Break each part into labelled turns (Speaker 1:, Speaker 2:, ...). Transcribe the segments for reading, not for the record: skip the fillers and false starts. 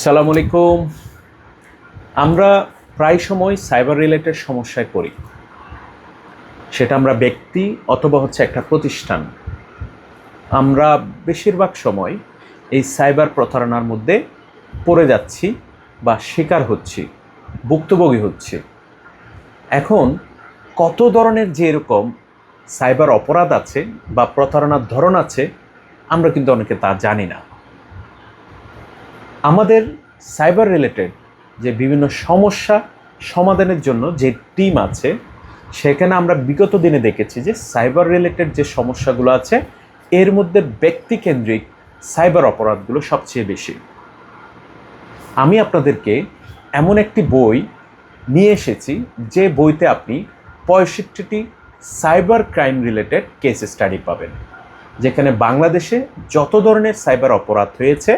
Speaker 1: সালামু আলাইকুম। আমরা প্রায় সময় সাইবার রিলেটেড সমস্যায় পড়ি, সেটা আমরা ব্যক্তি অথবা একটা প্রতিষ্ঠান। আমরা বেশিরভাগ সময় এই সাইবার প্রতারণার মধ্যে পড়ে যাচ্ছি বা শিকার হচ্ছি, ভুক্তভোগী হচ্ছি। এখন কত ধরনের যে এরকম সাইবার অপরাধ আছে বা প্রতারণার ধরন আছে, আমরা কিন্তু অনেকে তা জানি না। আমাদের সাইবার রিলেটেড যে বিভিন্ন সমস্যা সমাধানের জন্য যে টিম আছে, সেখানে আমরা বিগত দিনে দেখেছি যে সাইবার রিলেটেড যে সমস্যাগুলো আছে এর মধ্যে ব্যক্তিকেন্দ্রিক সাইবার অপরাধগুলো সবচেয়ে বেশি। আমি আপনাদেরকে এমন একটি বই নিয়ে এসেছি যে বইতে আপনি 65টি cyber crime related case study পাবেন, যেখানে বাংলাদেশে যত ধরনের সাইবার অপরাধ হয়েছে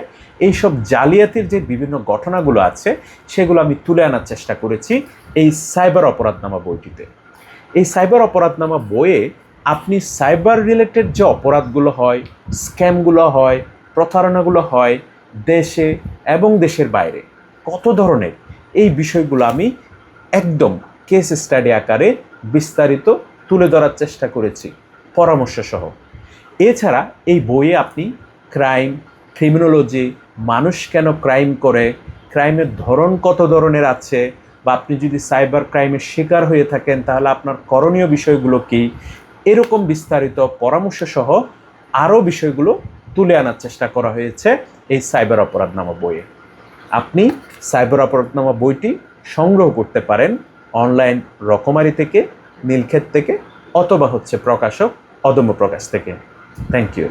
Speaker 1: এইসব জালিয়াতির যে বিভিন্ন ঘটনাগুলো আছে সেগুলো আমি তুলে আনার চেষ্টা করেছি এই সাইবার অপরাধনামা বইটিতে। এই সাইবার অপরাধনামা বইয়ে আপনি সাইবার রিলেটেড যে অপরাধগুলো হয়, স্ক্যামগুলো হয়, প্রতারণাগুলো হয় দেশে এবং দেশের বাইরে কত ধরনের, এই বিষয়গুলো আমি একদম কেস স্টাডি আকারে বিস্তারিত তুলে ধরার চেষ্টা করেছি পরামর্শ সহ। এছাড়া এই বইয়ে আপনি ক্রাইম, ক্রিমিনোলজি, মানুষ কেন ক্রাইম করে, ক্রাইমের ধরন কত ধরনের আছে, বা আপনি যদি সাইবার ক্রাইমের শিকার হয়ে থাকেন তাহলে আপনার করণীয় বিষয়গুলো কী, এরকম বিস্তারিত পরামর্শ সহ আরও বিষয়গুলো তুলে আনার চেষ্টা করা হয়েছে এই সাইবার অপরাধনামা বইয়ে। আপনি সাইবার অপরাধনামা বইটি সংগ্রহ করতে পারেন অনলাইন রকমারি থেকে, নীলক্ষেত থেকে, অথবা প্রকাশক অদম্য প্রকাশ থেকে। Thank you.